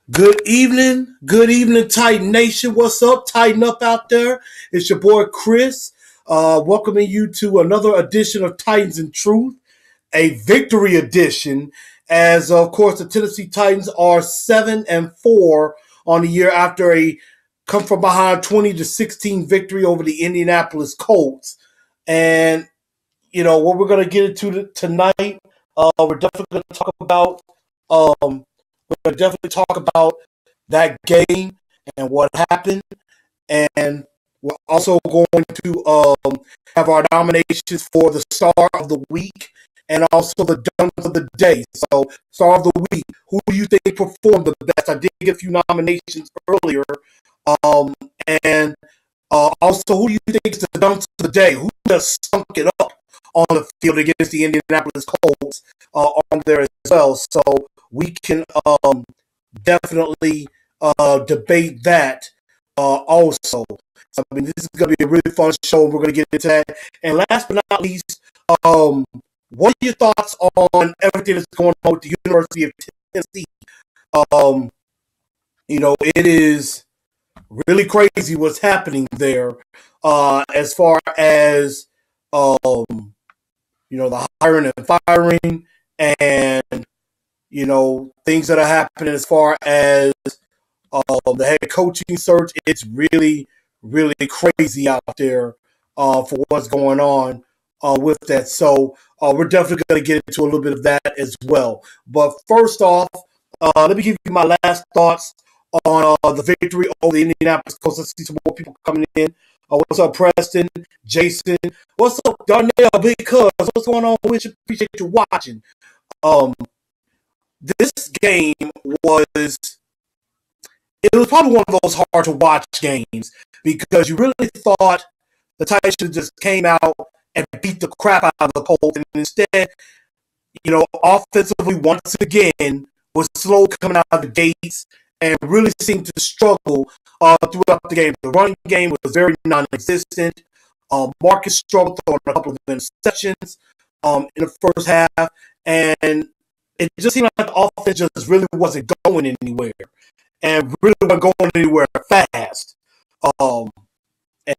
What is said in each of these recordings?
Good evening, Titan Nation. What's up? Tighten up out there. It's your boy Chris, welcoming you to another edition of Titans and Truth, a victory edition. As of course, the Tennessee Titans are 7-4 on the year after a come from behind 20-16 victory over the Indianapolis Colts. And what we're going to get into tonight. We're definitely going to talk about. We're going to definitely talk about that game and what happened, and we're also going to have our nominations for the Star of the Week and also the Dunce of the Day. So, Star of the Week, who do you think performed the best? I did get a few nominations earlier, and also, who do you think is the Dunce of the Day? Who just stunk it up on the field against the Indianapolis Colts on there as well? So we can definitely debate that also. I mean, this is going to be a really fun show, and we're going to get into that. And last but not least, what are your thoughts on everything that's going on with the University of Tennessee? It is really crazy what's happening there as far as, the hiring and firing and things that are happening as far as the head coaching search. It's really, really crazy out there for what's going on with that. So we're definitely going to get into a little bit of that as well. But first off, let me give you my last thoughts on the victory over the Indianapolis Colts. Let's see some more people coming in. What's up, Preston? Jason? What's up, Darnell? Big Cuz? What's going on with you? Appreciate you watching. This game was probably one of those hard to watch games because you really thought the Titans should just came out and beat the crap out of the Colts, and instead, offensively once again was slow coming out of the gates and really seemed to struggle throughout the game. The running game was very non-existent. Marcus struggled throwing a couple of interceptions in the first half, and it just seemed like the offense just really wasn't going anywhere and really wasn't going anywhere fast. And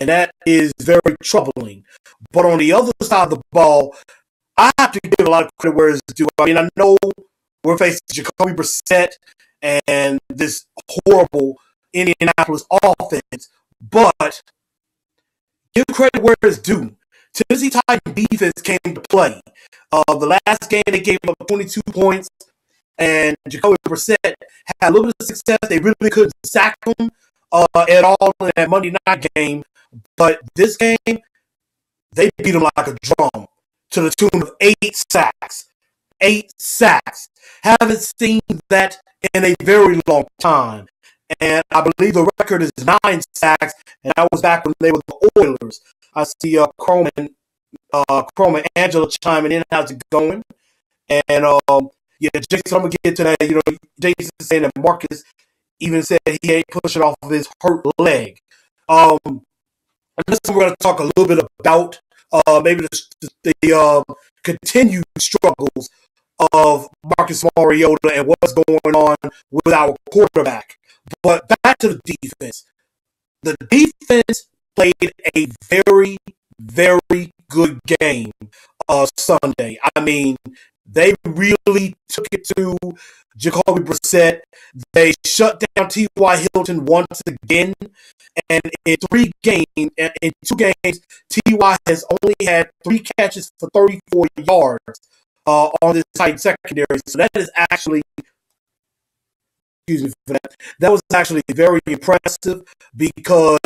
that is very troubling. But on the other side of the ball, I have to give a lot of credit where it's due. I mean, I know we're facing Jacoby Brissett and this horrible Indianapolis offense, but give credit where it's due. Tennessee Titans defense came to play. The last game they gave up 22 points, and Jacoby Brissett had a little bit of success. They really couldn't sack him at all in that Monday night game. But this game, they beat him like a drum to the tune of 8 sacks. 8 sacks. Haven't seen that in a very long time. And I believe the record is 9 sacks, and that was back when they were the Oilers. I see Chrome and Angela chiming in. How's it going? And Jason, I'm gonna get to that. Jason saying that Marcus even said he ain't pushing off of his hurt leg. This we're gonna talk a little bit about maybe the continued struggles of Marcus Mariota and what's going on with our quarterback. But back to the defense. The defense played a very, very good game Sunday. I mean, they really took it to Jacoby Brissett. They shut down T.Y. Hilton once again. And in 2 games, T.Y. has only had 3 catches for 34 yards on this tight secondary. So that is actually, excuse me for that. That was actually very impressive because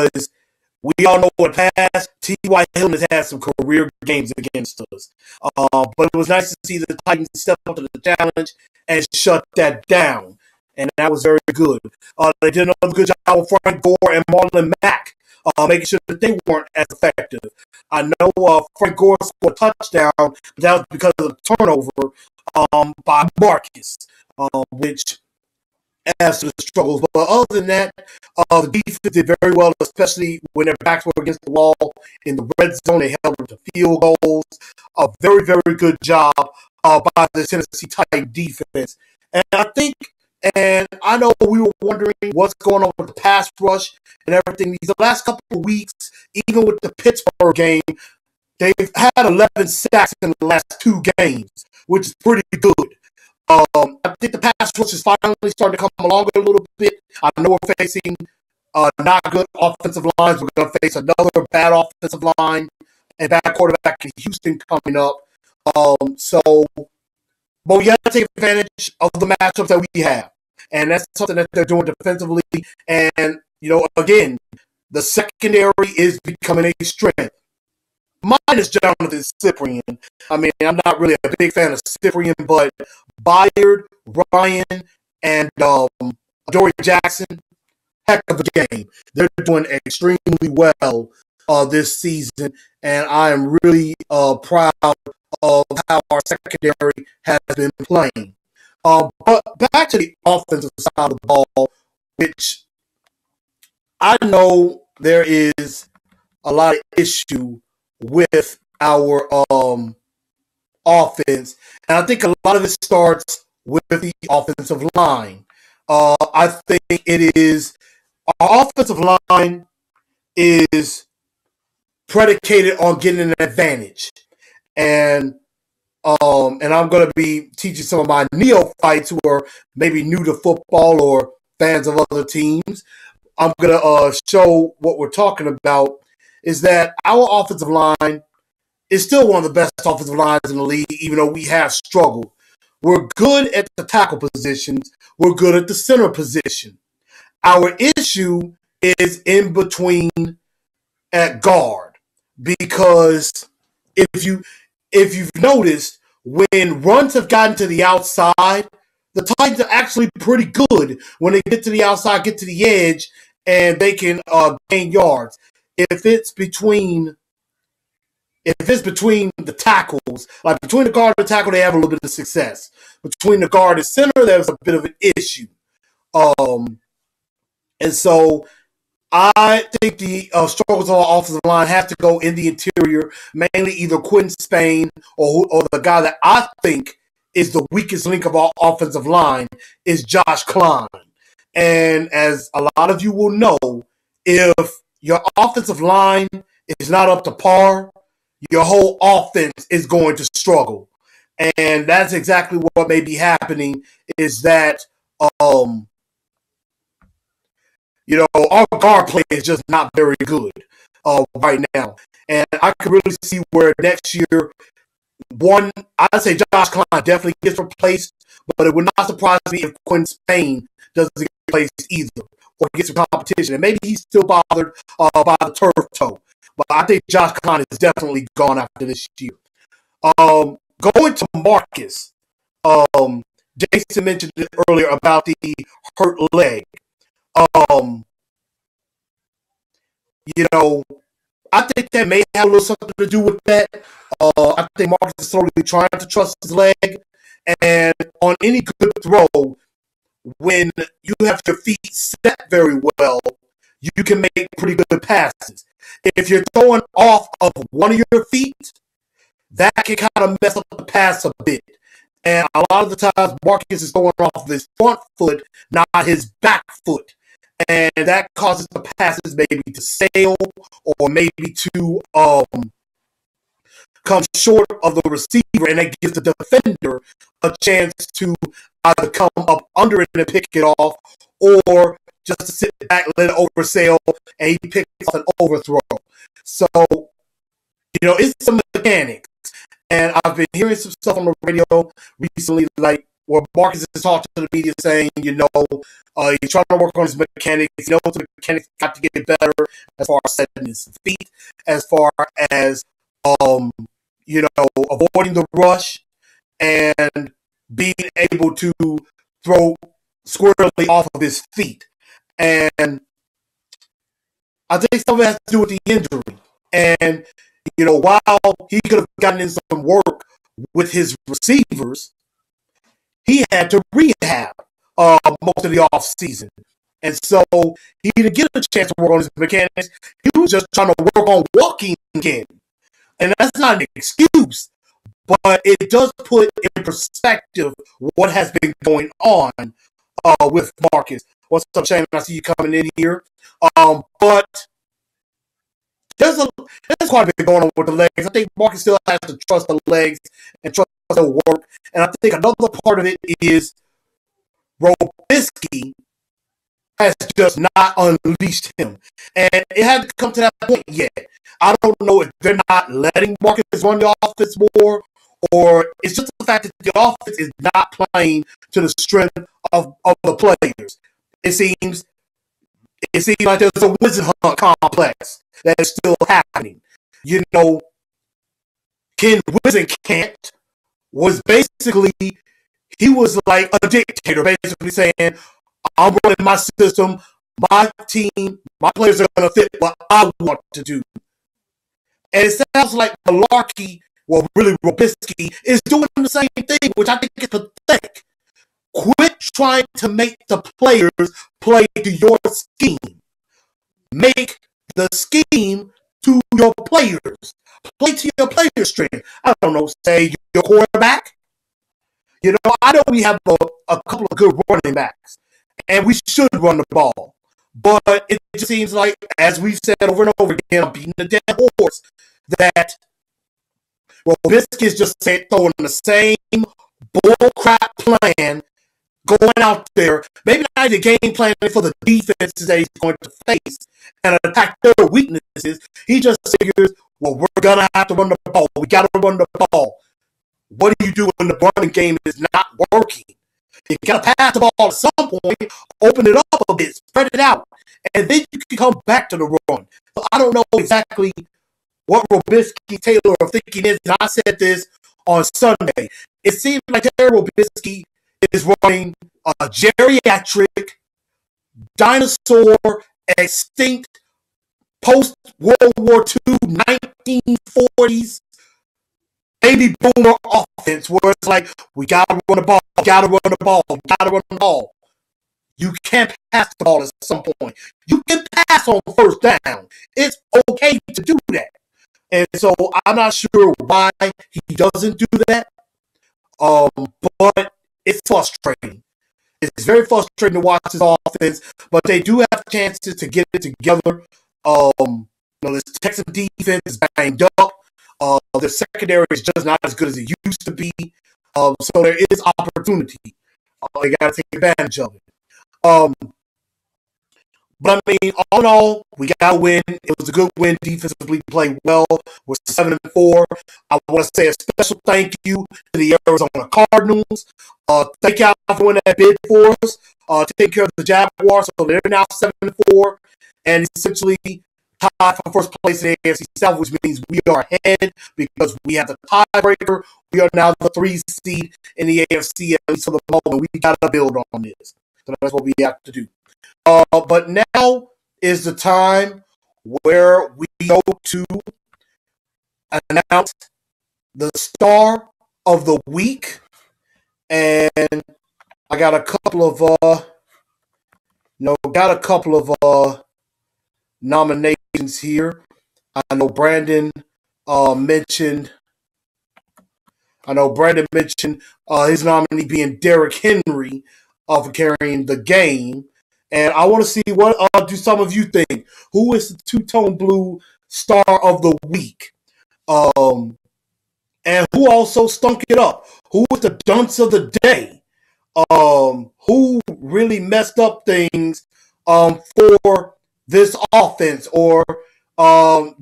we all know what past T.Y. Hilton has had some career games against us. But it was nice to see the Titans step up to the challenge and shut that down. And that was very good. They did another good job with Frank Gore and Marlon Mack, making sure that they weren't as effective. I know Frank Gore scored a touchdown, but that was because of the turnover by Marcus, which adds to the struggles. But other than that, the defense did very well, especially when their backs were against the wall in the red zone. They held them to field goals. A very, very good job by the Tennessee Titans defense. And I think, and I know we were wondering what's going on with the pass rush and everything. These last couple of weeks, even with the Pittsburgh game, they've had 11 sacks in the last 2 games, which is pretty good. I think the pass rush is finally starting to come along a little bit. I know we're facing not good offensive lines. We're going to face another bad offensive line and bad quarterback in Houston coming up. But we got to take advantage of the matchups that we have. And that's something that they're doing defensively. And, again, the secondary is becoming a strength. Minus Jonathan Cyprian. I mean, I'm not really a big fan of Cyprian, but Byard, Ryan, and Dory Jackson, heck of a game. They're doing extremely well this season, and I am really proud of how our secondary has been playing. But back to the offensive side of the ball, which I know there is a lot of issue with our offense, and I think a lot of it starts with the offensive line. I think it is our offensive line is predicated on getting an advantage, and I'm going to be teaching some of my neophytes who are maybe new to football or fans of other teams. I'm going to show what we're talking about is that our offensive line is still one of the best offensive lines in the league, even though we have struggled. We're good at the tackle positions. We're good at the center position. Our issue is in between at guard, because if you've noticed, when runs have gotten to the outside, the Titans are actually pretty good when they get to the outside, get to the edge, and they can gain yards. If it's between the tackles, like between the guard and the tackle, they have a little bit of success. Between the guard and center, there's a bit of an issue. And so I think the struggles of our offensive line have to go in the interior, mainly either Quentin Spain or the guy that I think is the weakest link of our offensive line is Josh Klein. And as a lot of you will know, if your offensive line is not up to par, your whole offense is going to struggle. And that's exactly what may be happening, is that our guard play is just not very good right now. And I could really see where next year, I'd say Josh Klein definitely gets replaced, but it would not surprise me if Quentin Spain doesn't get replaced either, or gets some competition. And maybe he's still bothered by the turf toe. But I think Josh Klein is definitely gone after this year. Going to Marcus, Jason mentioned it earlier about the hurt leg. I think that may have a little something to do with that. I think Marcus is slowly trying to trust his leg. And on any good throw, when you have your feet set very well, you can make pretty good passes. If you're throwing off of one of your feet, that can kind of mess up the pass a bit. And a lot of the times, Marcus is throwing off of his front foot, not his back foot. And that causes the passes maybe to sail or maybe to come short of the receiver, and that gives the defender a chance to either come up under it and pick it off, or just to sit back, let it oversail, and he picks off an overthrow. So, it's some mechanics. And I've been hearing some stuff on the radio recently, like where Marcus is talking to the media saying, he's trying to work on his mechanics. The mechanics got to get better as far as setting his feet, as far as, avoiding the rush and being able to throw squarely off of his feet. And I think some of it has to do with the injury. And, while he could have gotten in some work with his receivers, he had to rehab most of the offseason. And so he didn't get a chance to work on his mechanics. He was just trying to work on walking again. And that's not an excuse, but it does put in perspective what has been going on with Marcus. What's up, Shane? I see you coming in here. But there's quite a bit going on with the legs. I think Marcus still has to trust the legs and trust their work. And I think another part of it is Robisky has just not unleashed him. And it hasn't come to that point yet. I don't know if they're not letting Marcus run the offense more, or it's just the fact that the offense is not playing to the strength of the players. It seems like there's a wizard hunt complex that is still happening. You know, Ken Wisenkamp was basically, he was like a dictator, basically saying, I'm running my system, my team, my players are going to fit what I want to do. And it sounds like Malarkey, well, really Robisky, is doing the same thing, which I think is pathetic. Quit trying to make the players play to your scheme. Make the scheme to your players. Play to your players' strength. I don't know, say your quarterback. You know, I know we have a couple of good running backs, and we should run the ball. But it just seems like, as we've said over and over again, I'm beating the dead horse, that Robisky is just throwing the same bullcrap plan, going out there, maybe not the game plan for the defenses that he's going to face and attack their weaknesses. He just figures, well, we're going to have to run the ball. We got to run the ball. What do you do when the running game is not working? You got to pass the ball at some point, open it up a bit, spread it out, and then you can come back to the run. So I don't know exactly what Robisky Taylor are thinking is, and I said this on Sunday. It seems like Terry Robisky is running a geriatric, dinosaur, extinct, post-World War II, 1940s, baby boomer offense where it's like, we got to run the ball, we got to run the ball, we got to run the ball. You can't pass the ball at some point. You can pass on first down. It's okay to do that. And so I'm not sure why he doesn't do that. But it's frustrating. It's very frustrating to watch his offense, but they do have chances to get it together. This Texan defense is banged up. The secondary is just not as good as it used to be. So there is opportunity. You got to take advantage of it. But I mean, all in all, we got a win. It was a good win. Defensively played well. We're 7-4. I want to say a special thank you to the Arizona Cardinals. Thank y'all for winning that bid for us. Taking care of the Jaguars, so they're now 7-4, and essentially tied for first place in the AFC South, which means we are ahead because we have the tiebreaker. We are now the 3 seed in the AFC, at least for the moment. We got to build on this. So that's what we have to do. But now is the time where we go to announce the star of the week. And I got a couple of nominations here. I know Brandon mentioned his nominee being Derrick Henry for carrying the game. And I want to see what do some of you think. Who is the two-tone blue star of the week? And who also stunk it up? Who was the dunce of the day? Who really messed up things for this offense or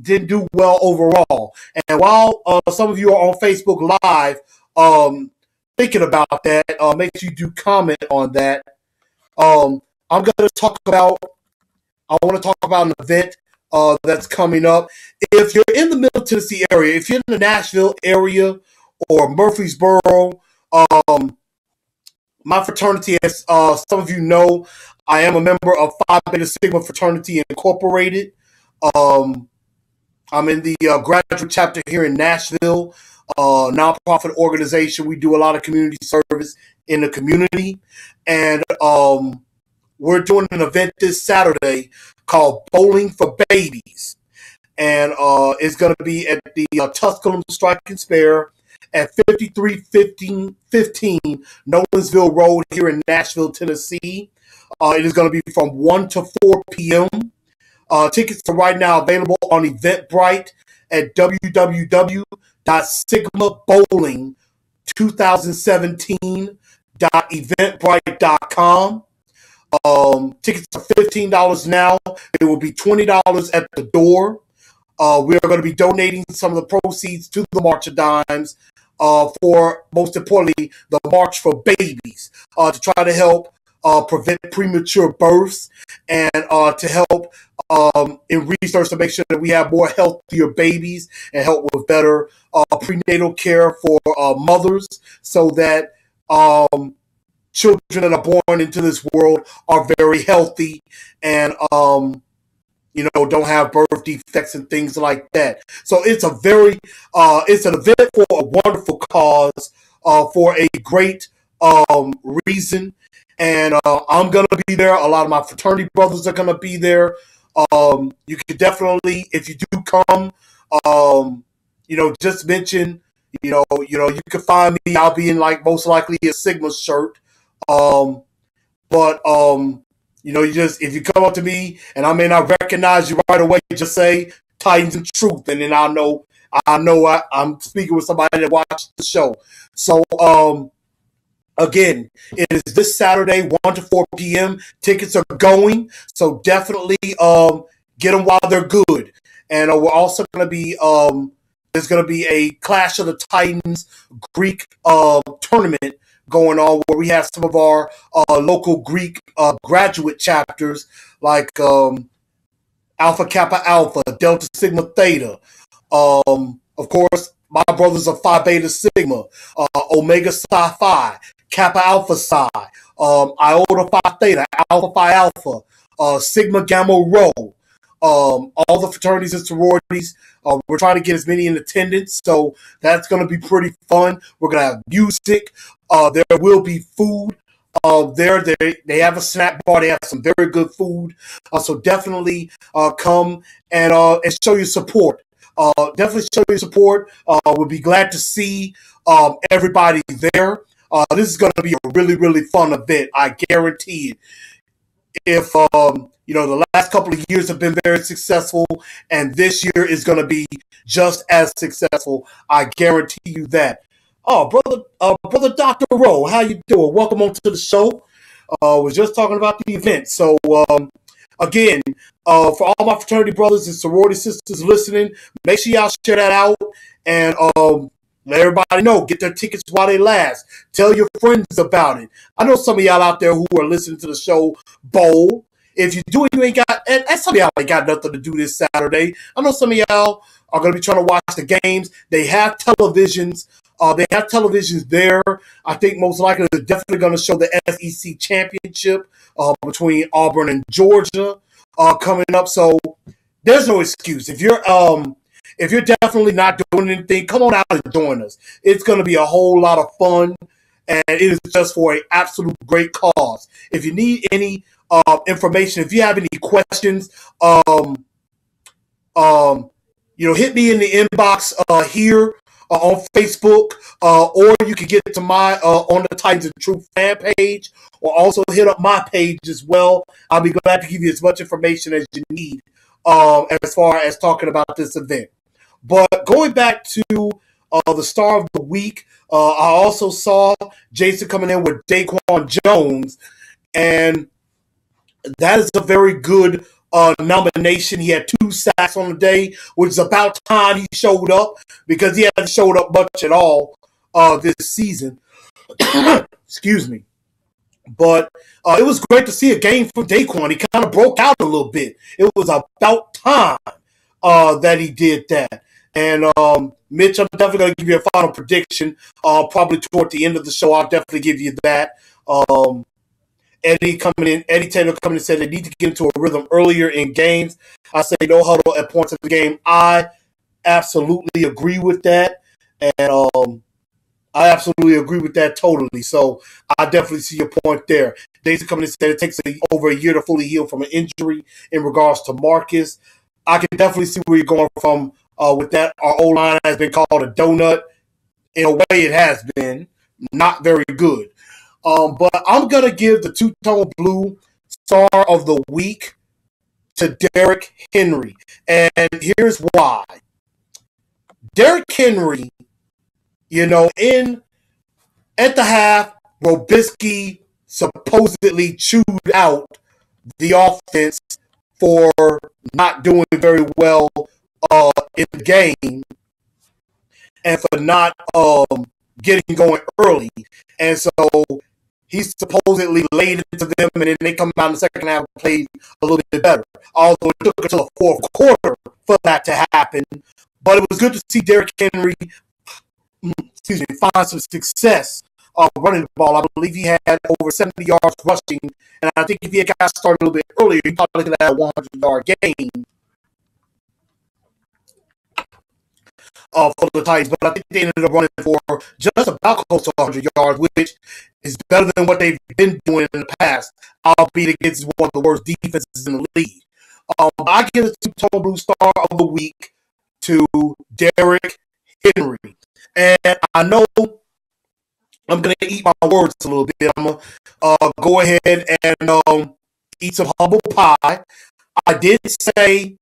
didn't do well overall? And while some of you are on Facebook Live thinking about that, make sure you do comment on that. I want to talk about an event that's coming up. If you're in the Middle Tennessee area, if you're in the Nashville area or Murfreesboro, my fraternity, as some of you know, I am a member of Phi Beta Sigma Fraternity Incorporated. I'm in the graduate chapter here in Nashville, nonprofit organization. We do a lot of community service in the community, and we're doing an event this Saturday called Bowling for Babies. And it's going to be at the Tusculum Strike and Spare at 5315 Nolensville Road here in Nashville, Tennessee. It is going to be from 1 to 4 p.m. Tickets are right now available on Eventbrite at www.sigmabowling2017.eventbrite.com. Tickets are $15 now. It will be $20 at the door. We are going to be donating some of the proceeds to the March of Dimes for, most importantly, the March for Babies, to try to help prevent premature births and to help in research to make sure that we have more healthier babies and help with better prenatal care for mothers, so that children that are born into this world are very healthy and don't have birth defects and things like that. So it's a it's an event for a wonderful cause, for a great reason. And I'm going to be there. A lot of my fraternity brothers are going to be there. You can definitely, if you do come, just mention, you can find me. I'll be in most likely a Sigma shirt. If you come up to me and I may not recognize you right away, just say Titans and Truth, and then I'm speaking with somebody that watched the show. So, again, it is this Saturday, 1 to 4 p.m. Tickets are going, so definitely get them while they're good. And we're also going to be there's going to be a Clash of the Titans Greek tournament going on, where we have some of our local Greek graduate chapters like Alpha Kappa Alpha, Delta Sigma Theta. Of course, my brothers are Phi Beta Sigma, Omega Psi Phi, Kappa Alpha Psi, Iota Phi Theta, Alpha Phi Alpha, Sigma Gamma Rho. All the fraternities and sororities. We're trying to get as many in attendance, so that's going to be pretty fun. We're going to have music. There will be food there. They have a snack bar. They have some very good food. So definitely come and show your support. Definitely show your support. We'll be glad to see everybody there. This is going to be a really, really fun event. I guarantee it. If the last couple of years have been very successful, and this year is going to be just as successful, I guarantee you that. Oh, brother Dr. Rowe, how you doing? Welcome on to the show. Was just talking about the event. So again, for all my fraternity brothers and sorority sisters listening, make sure y'all share that out and let everybody know. Get their tickets while they last. Tell your friends about it. I know some of y'all out there who are listening to the show bowl. If you do it, you ain't got, and some of y'all ain't got nothing to do this Saturday. I know some of y'all are going to be trying to watch the games. They have televisions. There. I think most likely they're definitely going to show the SEC championship between Auburn and Georgia coming up. So there's no excuse. If you're definitely not doing anything, come on out and join us. It's going to be a whole lot of fun, and it is just for an absolute great cause. If you need any information, if you have any questions, hit me in the inbox here on Facebook, or you can get to my on the Titans and Truth fan page, or also hit up my page as well. I'll be glad to give you as much information as you need as far as talking about this event. But going back to the star of the week, I also saw Jason coming in with Daquan Jones, and that is a very good nomination. He had 2 sacks on the day, which is about time he showed up, because he hasn't showed up much at all this season. Excuse me. But it was great to see a game from Daquan. He kind of broke out a little bit. It was about time that he did that. And Mitch, I'm definitely going to give you a final prediction probably toward the end of the show. I'll definitely give you that. Eddie Taylor coming in and said they need to get into a rhythm earlier in games. I say no huddle at points of the game. I absolutely agree with that. And I absolutely agree with that totally. So I definitely see your point there. Daisy coming in and said it takes over a year to fully heal from an injury in regards to Marcus. I can definitely see where you're going from with that. Our O-line has been called a donut. In a way, it has been not very good. But I'm going to give the two-tone blue Star of the Week to Derrick Henry. And here's why. Derrick Henry, in at the half, Robisky supposedly chewed out the offense for not doing very well in the game and for not getting going early. And so he supposedly laid into them, and then they come out in the second half and played a little bit better. Although it took until the fourth quarter for that to happen. But it was good to see Derrick Henry find some success running the ball. I believe he had over 70 yards rushing, and I think if he had got started a little bit earlier, he probably could have had a 100-yard game for the Titans. But I think they ended up running for just about close to 100 yards, which is better than what they've been doing in the past, albeit against one of the worst defenses in the league. I give the two-tone blue star of the week to Derrick Henry. And I know I'm going to eat my words a little bit. I'm going to go ahead and eat some humble pie. I did say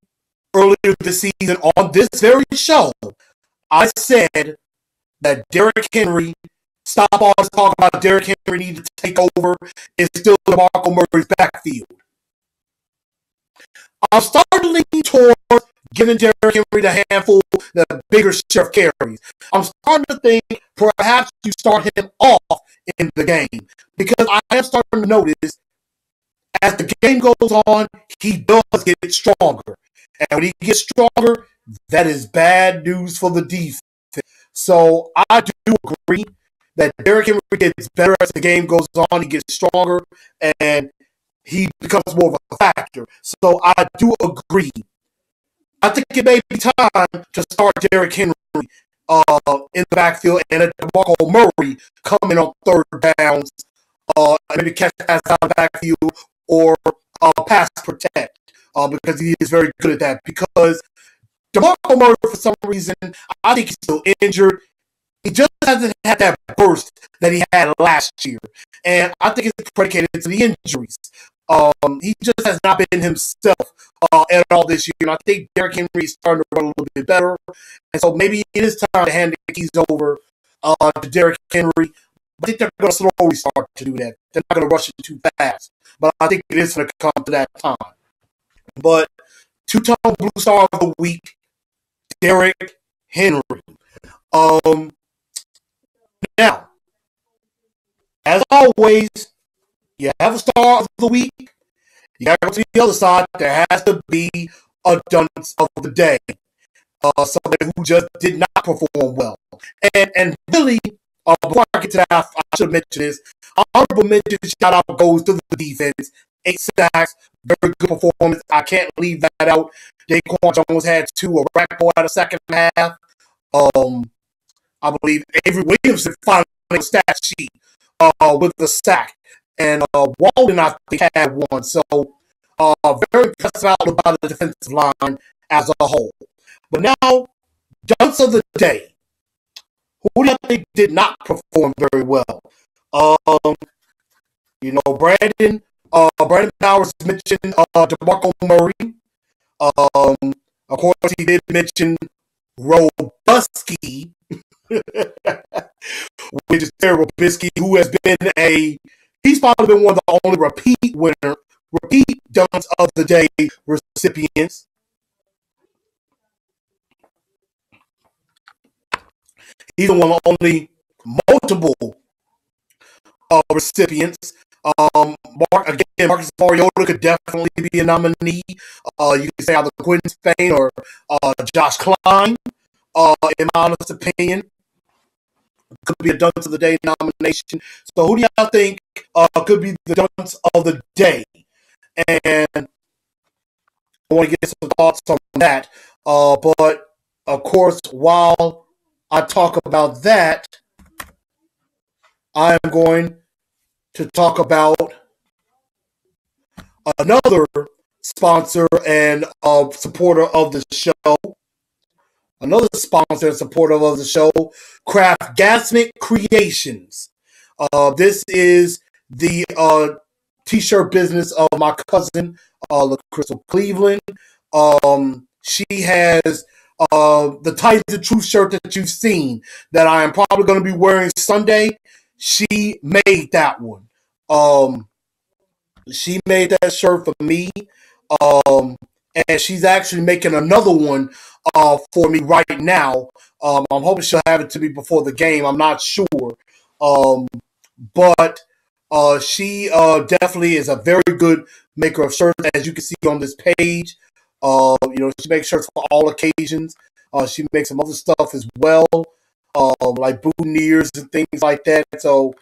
earlier this season on this very show, I said that Derrick Henry, stop all this talk about Derrick Henry needing to take over, is still DeMarco Murray's backfield. I'm starting to lean towards giving Derrick Henry the handful, the bigger share of carries. I'm starting to think perhaps you start him off in the game, because I am starting to notice as the game goes on, he does get stronger. And when he gets stronger, that is bad news for the defense. So I do agree that Derrick Henry gets better as the game goes on. He gets stronger, and he becomes more of a factor. So I do agree. I think it may be time to start Derrick Henry in the backfield and let DeMarco Murray come in on third downs, maybe catch pass out of the backfield or pass protect, because he is very good at that. Because DeMarco Murray, for some reason, I think he's still injured. He just hasn't had that burst that he had last year. And I think it's predicated to the injuries. He just has not been himself at all this year. And I think Derrick Henry is starting to run a little bit better. And so maybe it is time to hand the keys over to Derrick Henry. I think they're going to slowly start to do that. They're not going to rush it too fast. But I think it is going to come to that time. But two-tone blue star of the week, Derrick Henry. Now, as always, you have a star of the week. You got to go to the other side. There has to be a dunce of the day. Somebody who just did not perform well. And really, before I get to that, I should have mentioned this. Honorable mention, shout out goes to the defense. 8 sacks, very good performance. I can't leave that out. Daquan Jones had 2, a rack ball at the second half. I believe Avery Williamson finally on the stat sheet with the sack. And Walden, I think, had 1. So, very impressive out about the defensive line as a whole. But now, dunce of the day. Who do you think did not perform very well? Brandon Powers mentioned DeMarco Murray. Of course, he did mention Robusky, which is Terry Robisky, who has been he's probably been one of the only repeat dunce of the day recipients. He's one of the only multiple recipients. Marcus Mariota could definitely be a nominee. You can say either Quentin Spain or Josh Klein, in my honest opinion. Could be a dunce of the day nomination. So who do y'all think could be the dunce of the day? And I want to get some thoughts on that. But of course, while I talk about that, I am going to talk about another sponsor and supporter of the show. Another sponsor and supporter of the show, Craftgasmic Creations. This is the t-shirt business of my cousin, Crystal Cleveland. She has the Titans and Truth shirt that you've seen that I am probably going to be wearing Sunday. She made that one. She made that shirt for me. And she's actually making another one for me right now. I'm hoping she'll have it to me before the game. I'm not sure. But she definitely is a very good maker of shirts, as you can see on this page. She makes shirts for all occasions. She makes some other stuff as well, like boutonnieres and things like that. So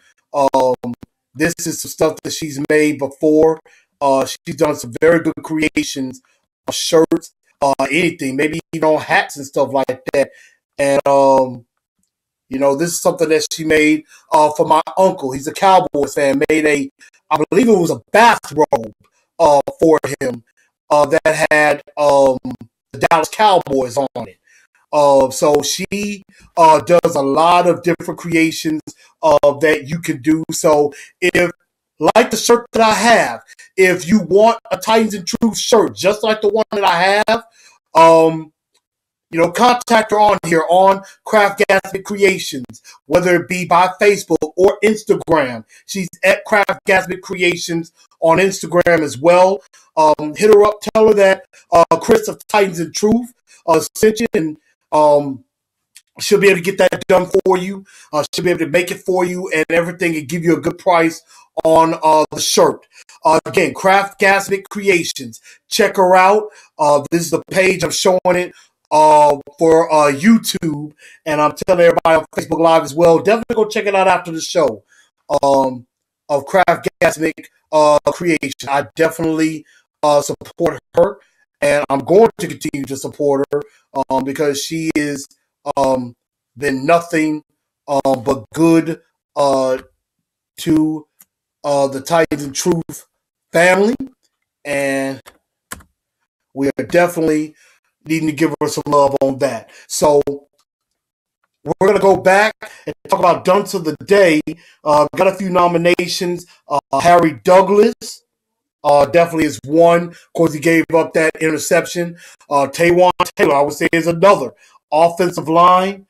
this is some stuff that she's made before. She's done some very good creations of shirts, anything, maybe even on hats and stuff like that. And this is something that she made for my uncle. He's a Cowboys fan. I believe it was a bathrobe for him that had the Dallas Cowboys on it. So she does a lot of different creations that you can do. So if, like the shirt that I have, if you want a Titans and Truth shirt just like the one that I have, contact her on here on Craft Gasket Creations, whether it be by Facebook or Instagram. She's at Craft Gasket Creations on Instagram as well. Hit her up, tell her that Chris of Titans and Truth sent you, and she'll be able to get that done for you. She'll be able to make it for you and everything, and give you a good price on the shirt. Again, Craft Gasket Creations. Check her out. This is the page I'm showing it for YouTube, and I'm telling everybody on Facebook Live as well. Definitely go check it out after the show of Craft Gasket Creation. I definitely support her, and I'm going to continue to support her because she is been nothing but good to the Titans and Truth family, and we are definitely needing to give her some love on that. So we're going to go back and talk about Dunce of the Day. Got a few nominations. Harry Douglas definitely is one. Of course, he gave up that interception. Taywan Taylor, I would say, is another. Offensive line.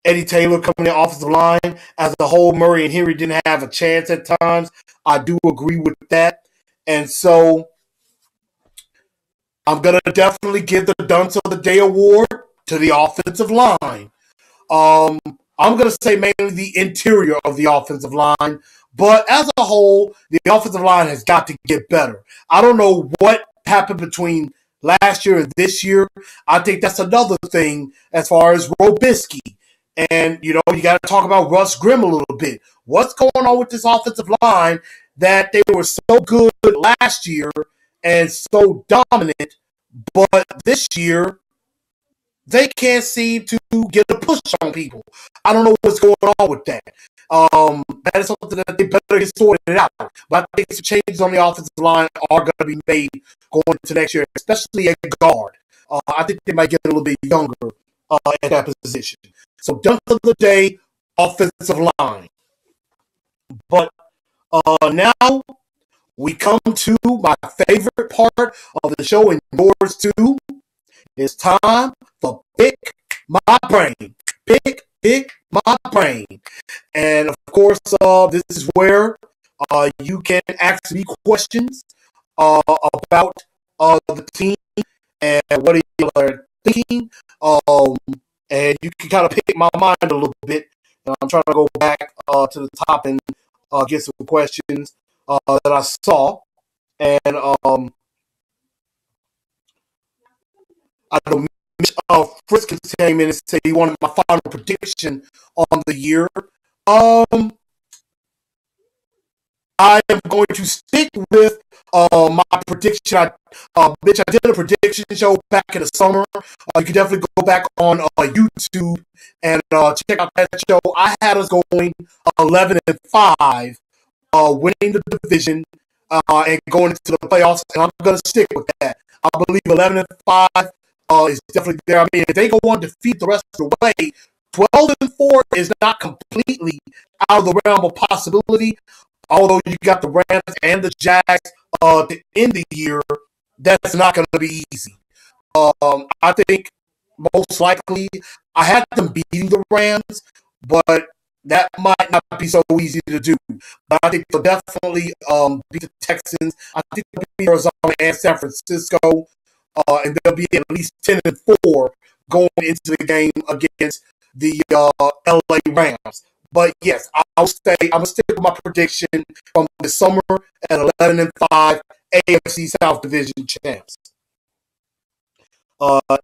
Eddie Taylor coming in offensive line. As a whole, Murray and Henry didn't have a chance at times. I do agree with that. And so I'm going to definitely give the Dunce of the Day award to the offensive line. I'm going to say mainly the interior of the offensive line. But as a whole, the offensive line has got to get better. I don't know what happened between last year and this year. I think that's another thing as far as Robisky. And, you got to talk about Russ Grimm a little bit. What's going on with this offensive line that they were so good last year and so dominant, but this year they can't seem to get a push on people? I don't know what's going on with that. That is something that they better get sorted out. But I think some changes on the offensive line are going to be made going into next year, especially at guard. I think they might get a little bit younger at that position. So, Dunce of the Day, offensive line. But now we come to my favorite part of the show, and yours too. It's time for Pick My Brain. Pick My Brain. And of course, this is where you can ask me questions about the team and what you are thinking. And you can kind of pick my mind a little bit. And I'm trying to go back to the top and get some questions that I saw. And I know Mitch Frisk came in and said he wanted my final prediction on the year. I am going to stick with my prediction. Mitch, I did a prediction show back in the summer. You can definitely go back on YouTube and check out that show. I had us going 11-5, winning the division and going into the playoffs, and I'm going to stick with that. I believe 11-5 is definitely there. I mean, if they go on to defeat the rest of the way, 12-4 is not completely out of the realm of possibility. although you got the Rams and the Jags to end the year, that's not going to be easy. I think most likely I had them beating the Rams, but that might not be so easy to do. But I think they'll definitely beat the Texans. I think they'll beat Arizona and San Francisco, and they'll be at least 10-4 going into the game against the LA Rams. But yes, I'm gonna stick with my prediction from the summer at 11-5 AFC South Division champs.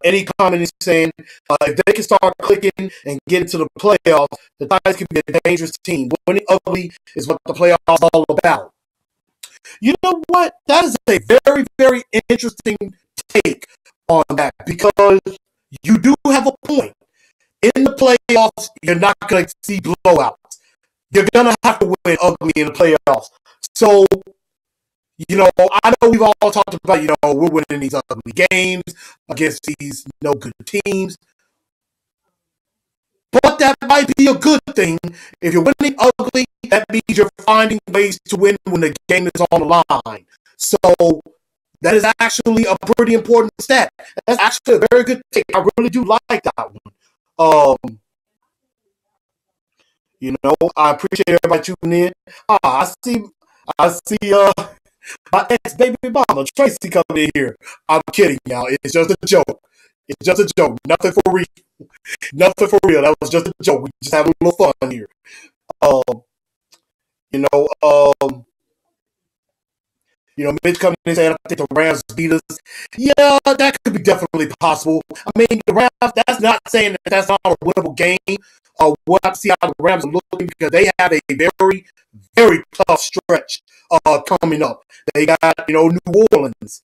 Any comment is saying if they can start clicking and get into the playoffs, the Titans can be a dangerous team. Winning ugly is what the playoffs are all about. You know what? That is a very, very interesting take on that because you do have a point. In the playoffs, you're not going to see blowouts. You're going to have to win ugly in the playoffs. So, I know we've all talked about, we're winning these ugly games against these no good teams. But that might be a good thing. If you're winning ugly, that means you're finding ways to win when the game is on the line. So that is actually a pretty important stat. That's actually a very good take. I really do like that one. I appreciate everybody tuning in. I see my ex-baby mama, Tracy, coming in here. I'm kidding, y'all. It's just a joke. It's just a joke. Nothing for real. Nothing for real. That was just a joke. We just having a little fun here. Mitch coming in saying, I think the Rams beat us. Yeah, that could be definitely possible. I mean, the Rams, that's not saying that that's not a winnable game. We'll have to see how the Rams are looking because they have a very, very tough stretch coming up. They got, New Orleans.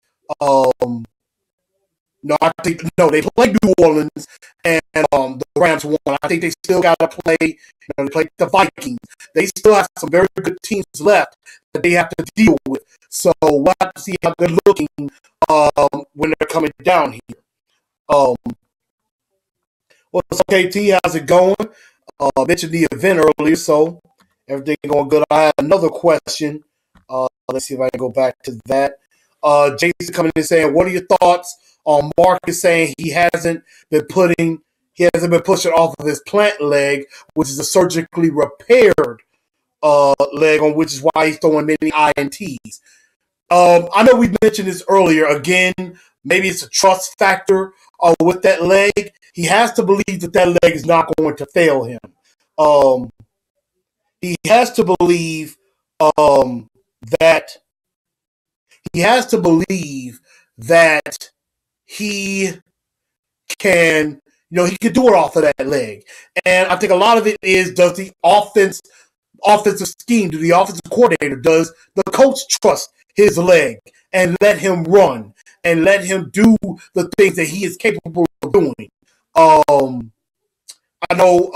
They played New Orleans and the Rams won. I think they still got to play. They played the Vikings. They still have some very good teams left that they have to deal with. So we'll have to see how they're looking when they're coming down here. What's up, KT? How's it going? Mentioned the event earlier, so everything going good. I had another question. Let's see if I can go back to that. Jason coming in saying, what are your thoughts on Marcus saying he hasn't been pushing off of his plant leg, which is a surgically repaired leg, on which is why he's throwing many INTs. I know we mentioned this earlier. Again, maybe it's a trust factor with that leg. He has to believe that leg is not going to fail him. He has to believe that he can, he can do it off of that leg. And I think a lot of it is, does the offensive scheme, do the offensive coordinator, does the coach trust his leg and let him run and let him do the things that he is capable of doing? I know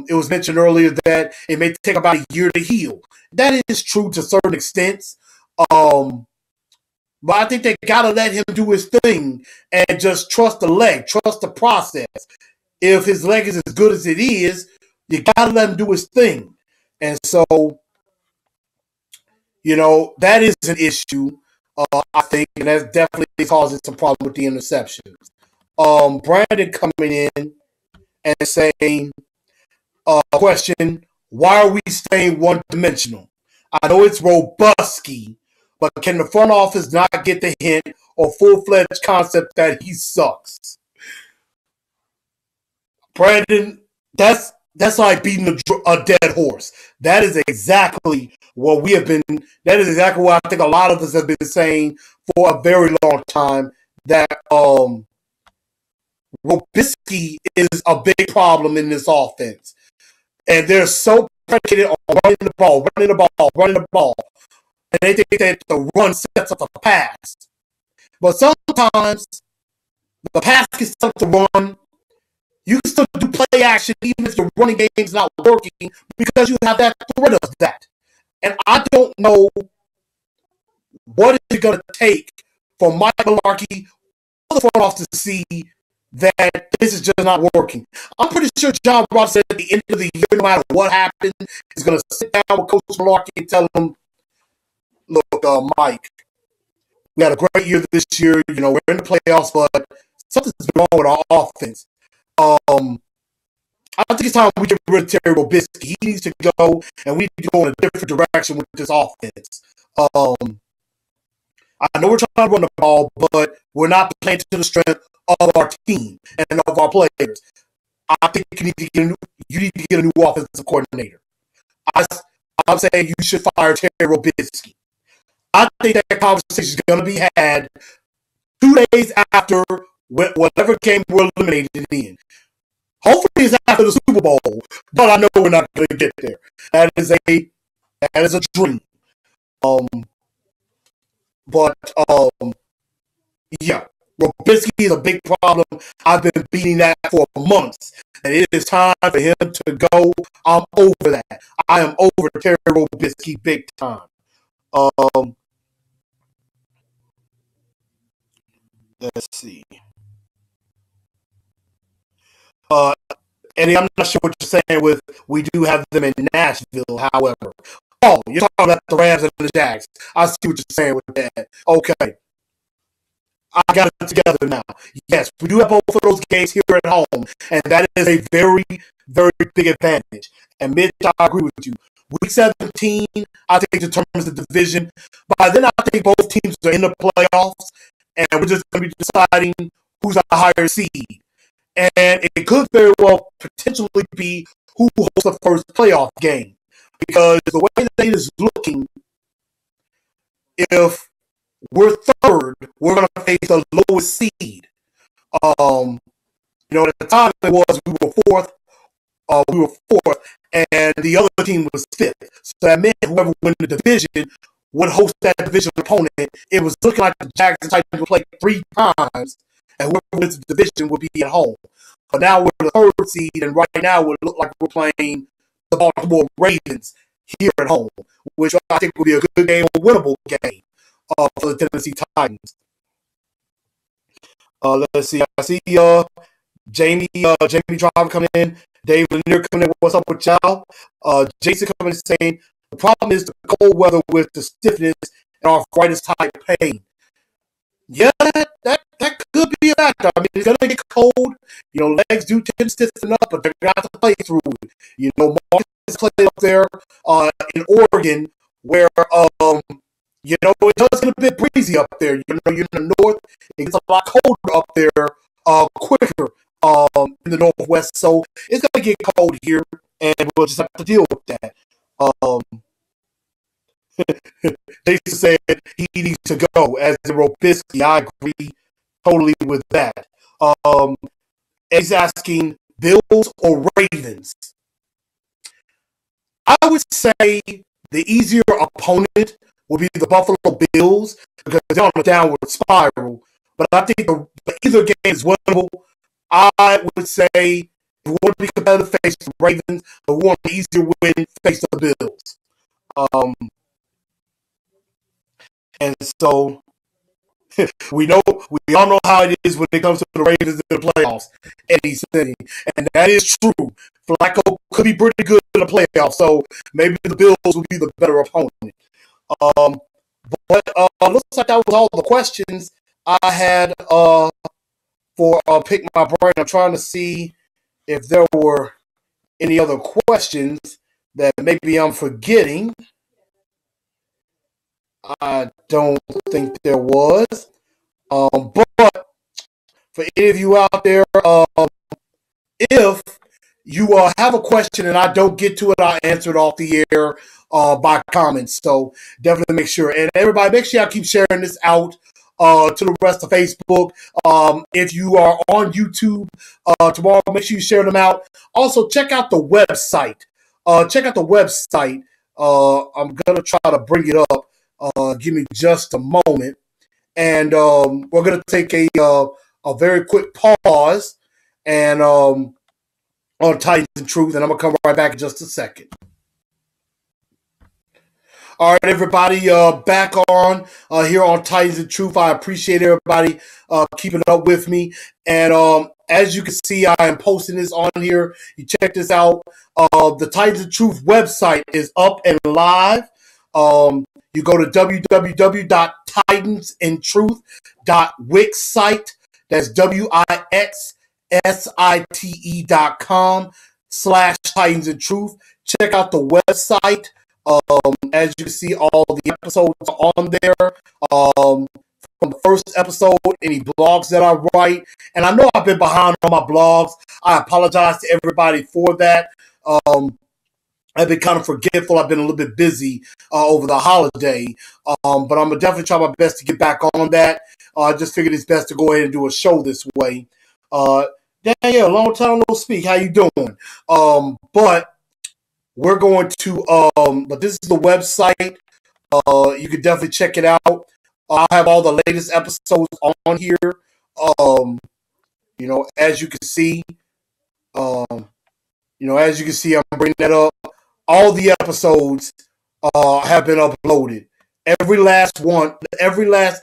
it was mentioned earlier that it may take about a year to heal. That is true to certain extents. But I think they got to let him do his thing and just trust the leg, trust the process. If his leg is as good as it is, you got to let him do his thing. And so, that is an issue, I think, and that's definitely causing some problem with the interceptions. Brandon coming in and saying, question, why are we staying one-dimensional? I know it's robustky, but can the front office not get the hint or full-fledged concept that he sucks? Brandon, that's like beating a dead horse. That is exactly what we have been. That is exactly what I think a lot of us have been saying for a very long time. That Robisky is a big problem in this offense, and they're so predicated on running the ball, and they think that the run sets up a pass. But sometimes the pass gets set up to run. You can still do play action even if the running game is not working because you have that threat of that. And I don't know what it's going to take for Mike Mularkey or the front office to see that this is just not working. I'm pretty sure John Ross said at the end of the year, no matter what happens, he's going to sit down with Coach Mularkey and tell him, Mike. We had a great year this year. You know, we're in the playoffs, but something's wrong with our offense. I think it's time we get rid of Terry Robisky. He needs to go, and we need to go in a different direction with this offense. I know we're trying to run the ball, but we're not playing to the strength of our team and of our players. I think you need to get a new offensive coordinator. I'm saying you should fire Terry Robisky. I think that conversation is going to be had 2 days after whatever game we're eliminated in. Hopefully it's after the Super Bowl, but I know we're not going to get there. That is a dream. Yeah, Robisky is a big problem. I've been beating that for months, and it is time for him to go. I'm over that. I am over Terry Robisky big time. Let's see. Eddie, I'm not sure what you're saying with we do have them in Nashville, however. Oh, you're talking about the Rams and the Jags. I see what you're saying with that. Okay. I got it together now. Yes, we do have both of those games here at home, and that is a very, very big advantage. And Mitch, I agree with you. Week 17, I think, determines the division. By then, I think both teams are in the playoffs, and we're just going to be deciding who's a higher seed. And it could very well potentially be who hosts the first playoff game. Because the way the data is looking, if we're third, we're going to face the lowest seed. At the time it was we were fourth, and the other team was fifth. So that meant whoever won the division would host that division opponent. It was looking like the Jags and Titans would play 3 times, and whoever wins the division would be at home. But now we're the third seed, and right now it would look like we're playing the Baltimore Ravens here at home, which I think would be a good game, a winnable game for the Tennessee Titans. Let's see. I see Jamie Driver coming in. David Lanier coming in. What's up with y'all? Jason coming in saying the problem is the cold weather with the stiffness and arthritis type pain. Yeah, that could be a factor. I mean, it's gonna get cold. Legs do tend to stiffen up, but they're gonna have to play through it. Marcus played up there in Oregon, where it does get a bit breezy up there. You're in the north, it gets a lot colder up there quicker in the northwest. So it's gonna get cold here, and we'll just have to deal with that. Jason said he needs to go as the Robisky. I agree totally with that. He's asking Bills or Ravens. I would say the easier opponent will be the Buffalo Bills because they're on a downward spiral. But I think either game is winnable. I would say if we want to be competitive, face the Ravens, but we want the easier win, face the Bills. And so we all know how it is when it comes to the Ravens in the playoffs. And that is true. Flacco could be pretty good in the playoffs, so maybe the Bills will be the better opponent. But looks like that was all the questions I had for Pick My Brain. I'm trying to see if there were any other questions that maybe I'm forgetting. I don't think there was. But for any of you out there, if you have a question and I don't get to it, I'll answer it off the air by comments. So definitely make sure. And everybody, make sure y'all keep sharing this out to the rest of Facebook. If you are on YouTube tomorrow, make sure you share them out. Also, check out the website. I'm going to try to bring it up. Give me just a moment. And we're going to take a very quick pause and on Titans and Truth, and I'm going to come right back in just a second. All right, everybody, back on here on Titans and Truth. I appreciate everybody keeping up with me. And as you can see, I am posting this on here. You check this out. The Titans and Truth website is up and live. You go to www.titansandtruth.wixsite. That's wixsite.com/Titans and Truth. Check out the website. As you can see, all the episodes are on there. From the first episode, any blogs that I write. And I know I've been behind on my blogs. I apologize to everybody for that. I've been kind of forgetful. I've been a little bit busy over the holiday. But I'm going to definitely try my best to get back on that. I just figured it's best to go ahead and do a show this way. Danielle, long time no speak. How you doing? But we're going to, but this is the website. You can definitely check it out. I have all the latest episodes on here. As you can see, I'm bringing that up. All the episodes have been uploaded. Every last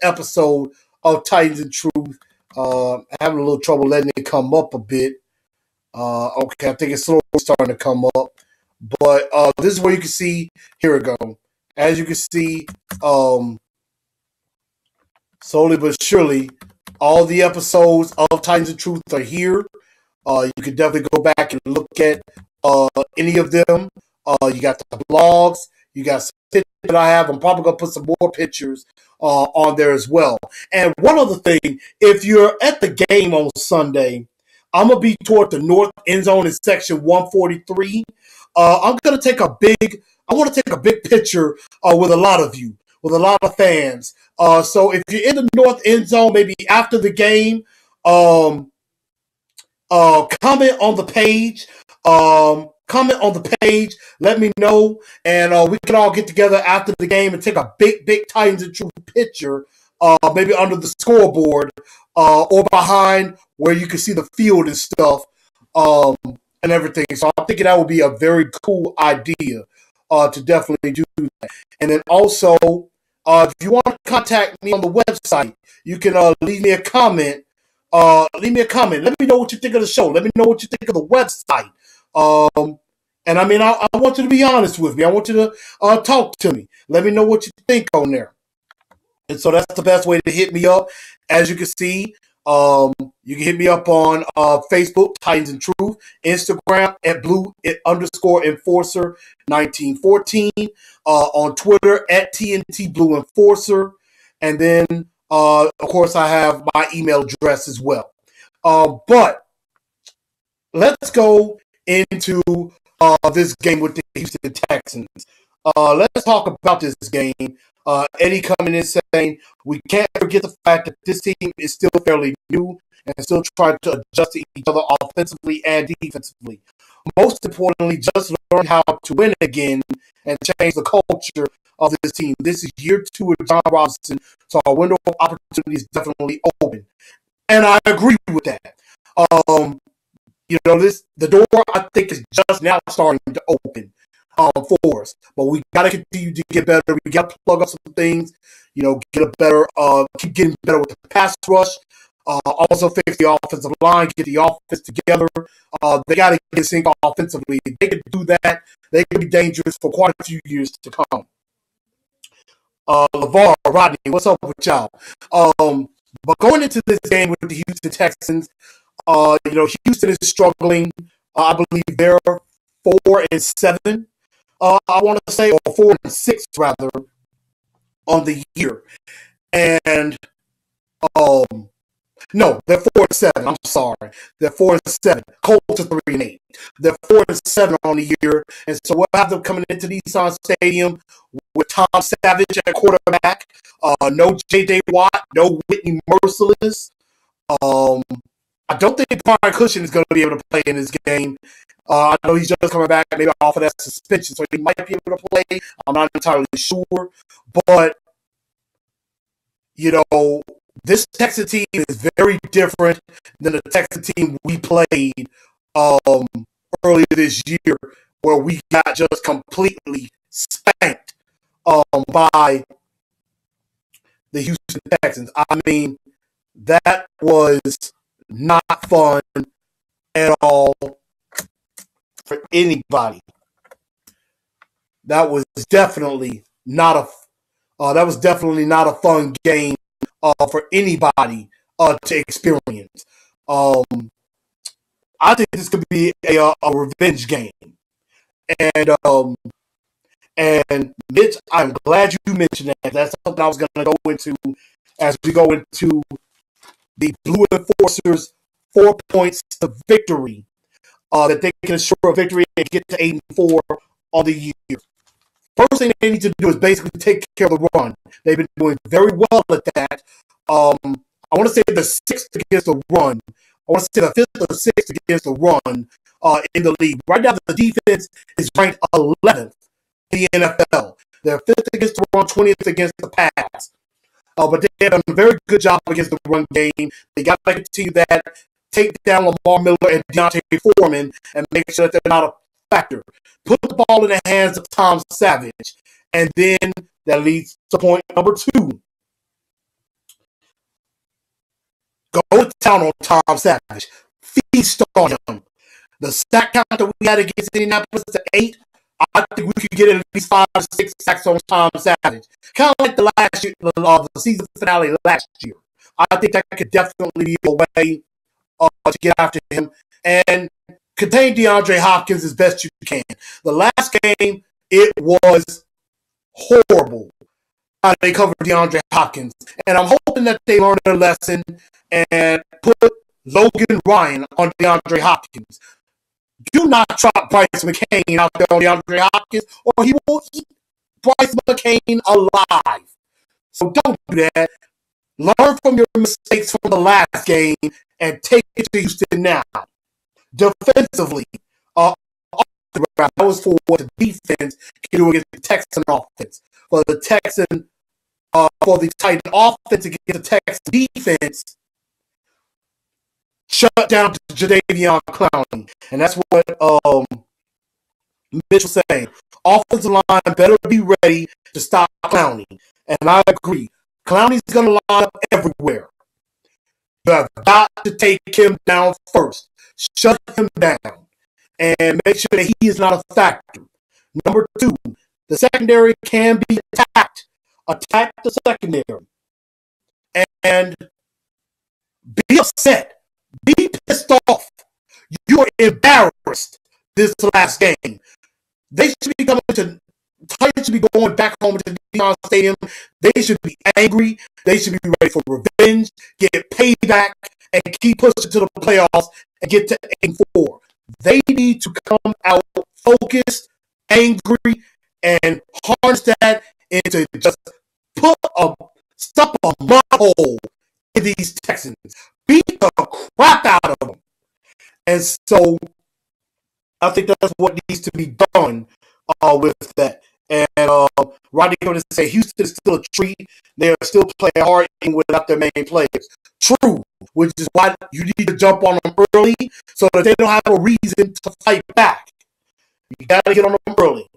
episode of Titans and Truth. Having a little trouble letting it come up a bit. Okay, I think it's slowly starting to come up. But this is where you can see. Here we go. As you can see, slowly but surely, all the episodes of Titans and Truth are here. You can definitely go back and look at any of them. You got the blogs. You got some pictures that I have. I'm probably going to put some more pictures on there as well. And one other thing, if you're at the game on Sunday, I'm going to be toward the north end zone in section 143. I'm going to take a big picture with a lot of you, with a lot of fans. So if you're in the north end zone, maybe after the game, comment on the page. Let me know, and we can all get together after the game and take a big Titans and Truth picture, maybe under the scoreboard, or behind where you can see the field and stuff, and everything. So I'm thinking that would be a very cool idea to definitely do that. And then also, if you want to contact me on the website, you can leave me a comment. Let me know what you think of the show. Let me know what you think of the website. And I mean, I want you to be honest with me. I want you to talk to me. Let me know what you think on there. And so that's the best way to hit me up. As you can see, you can hit me up on Facebook, Titans and Truth, Instagram at Blue_Enforcer1914, on Twitter at TNT Blue Enforcer, and then of course I have my email address as well. But let's go into this game with the Houston Texans. Let's talk about this game. Eddie coming in saying we can't forget the fact that this team is still fairly new and still trying to adjust to each other offensively and defensively. Most importantly, just learn how to win again and change the culture of this team. This is year 2 of John Robinson, so our window of opportunity is definitely open. And I agree with that. The door, I think, is just now starting to open for us. But we got to continue to get better. We got to plug up some things, keep getting better with the pass rush. Also fix the offensive line, get the offense together. They got to get sync offensively. If they can do that, they can be dangerous for quite a few years to come. LeVar, Rodney, what's up with y'all? But going into this game with the Houston Texans, Houston is struggling. I believe they're 4-7. I want to say, or 4-6 rather, on the year. And no, they're 4-7. I'm sorry, they're 4-7. Colts are 3-8. They're 4-7 on the year, and so we'll have them coming into Nissan Stadium with Tom Savage at quarterback. No J.J. Watt, no Whitney Merciless. I don't think Brian Cushing is going to be able to play in this game. I know he's just coming back maybe off of that suspension, so he might be able to play. I'm not entirely sure. But, this Texas team is very different than the Texas team we played earlier this year, where we got just completely spanked by the Houston Texans. I mean, that was not fun at all for anybody. That was definitely not a that was definitely not a fun game for anybody to experience. Um, I think this could be a revenge game, and Mitch, I'm glad you mentioned that. That's something I was going to go into as we go into the Blue Enforcers 4 points to victory. That they can assure a victory and get to 8-4 on the year. First thing they need to do is basically take care of the run. They've been doing very well at that. I want to say the 6th against the run. I want to say the 5th or 6th against the run in the league. Right now, the defense is ranked 11th in the NFL. They're 5th against the run, 20th against the pass. But they have done a very good job against the run game. They got to continue that. Take down Lamar Miller and Deontay Foreman and make sure that they're not a factor. Put the ball in the hands of Tom Savage. And then that leads to point number 2. Go to town on Tom Savage. Feast on him. The sack count that we had against Indianapolis to 8, I think we could get at least 5 or 6 sacks on Tom Savage. Kind of like the last year, the season finale last year. I think that could definitely be a way to get after him and contain DeAndre Hopkins as best you can. The last game, it was horrible how they covered DeAndre Hopkins. And I'm hoping that they learn their lesson and put Logan Ryan on DeAndre Hopkins. Do not drop Bryce McCain out there on DeAndre Hopkins, or he will eat Bryce McCain alive. So don't do that. Learn from your mistakes from the last game and take it to Houston now. Defensively, I was for what the defense can do against the Texan offense. For the Titan offense against the Texan defense, shut down Jadeveon Clowney. And that's what Mitch was saying. Offensive line better be ready to stop Clowney. And I agree. Clowney's going to line up everywhere. You have got to take him down first. Shut him down. And make sure that he is not a factor. Number 2, the secondary can be attacked. Attack the secondary. And be upset. Be pissed off. You are embarrassed this last game. They should be coming to Titans should be going back home to the Deion Stadium. They should be angry. They should be ready for revenge, get payback, and keep pushing to the playoffs and get to 8-4. They need to come out focused, angry, and harness that into just stop a mud hole in these Texans. Beat the crap out of them. And so I think that's what needs to be done with that. And Rodney going to say Houston is still a treat. They are still playing hard even without their main players. True, which is why you need to jump on them early so that they don't have a reason to fight back. You got to get on them early.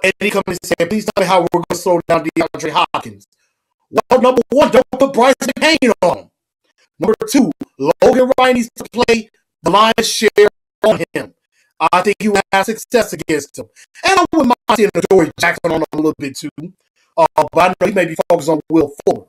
Eddie coming and saying, please tell me how we're going to slow down DeAndre Hopkins. Well, number 1, don't put Bryce McCain on him. Number 2, Logan Ryan needs to play the lion's share on him. I think he will have success against him. And I wouldn't mind seeing Joey Jackson on him a little bit too. But I know he may be focused on Will Fuller.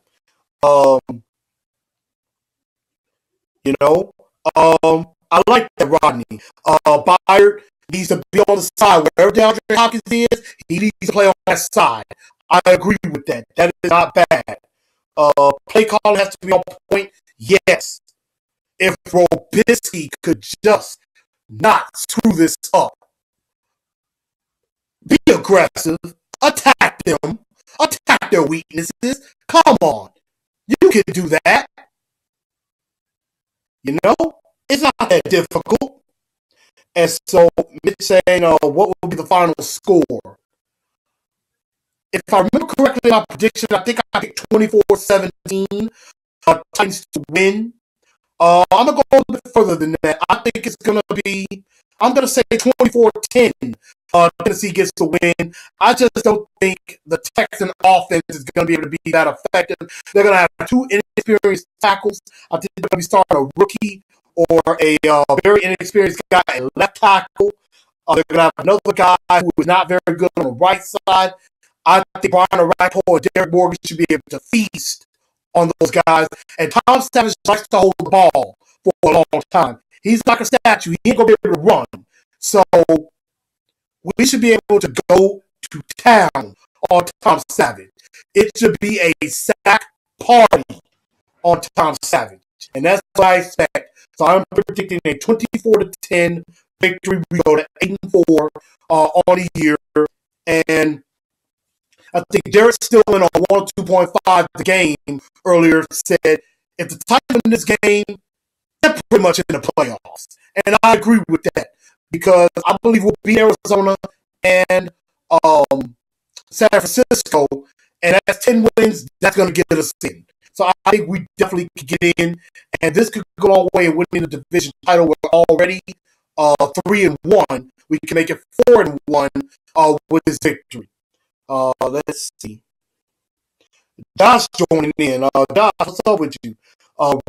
I like that Rodney. Byard needs to be on the side. Wherever DeAndre Hopkins is, he needs to play on that side. I agree with that. That is not bad. Play calling has to be on point. Yes. If Robisky could just not screw this up. Be aggressive. Attack them. Attack their weaknesses. Come on. You can do that. It's not that difficult. And so, Mitch saying, what will be the final score? If I remember correctly, my prediction, I think I picked 24-17. Titans to win. I'm going to go a little bit further than that. I think it's going to be, I'm going to say 24-10. Tennessee gets to win. I just don't think the Texan offense is going to be able to be that effective. They're going to have 2 inexperienced tackles. I think they're going to be starting a rookie or a very inexperienced guy at left tackle. They're going to have another guy who is not very good on the right side. I think Brian Orakpo or Derek Morgan should be able to feast on those guys. And Tom Savage likes to hold the ball for a long time. He's like a statue. He ain't going to be able to run. So we should be able to go to town on Tom Savage. It should be a sack party on Tom Savage. And that's what I expect. So I'm predicting a 24-10 victory. We go to 8-4 on the year. And I think Derek Stillman on 102.5 the game earlier said, if the Titans win this game, they're pretty much in the playoffs. And I agree with that because I believe we'll beat Arizona and San Francisco, and that's 10 wins. That's going to get us in. So I think we definitely could get in, and this could go a long way in winning the division title. We're already 3-1. We can make it 4-1 with this victory. Let's see. Josh joining in. Josh, what's up with you?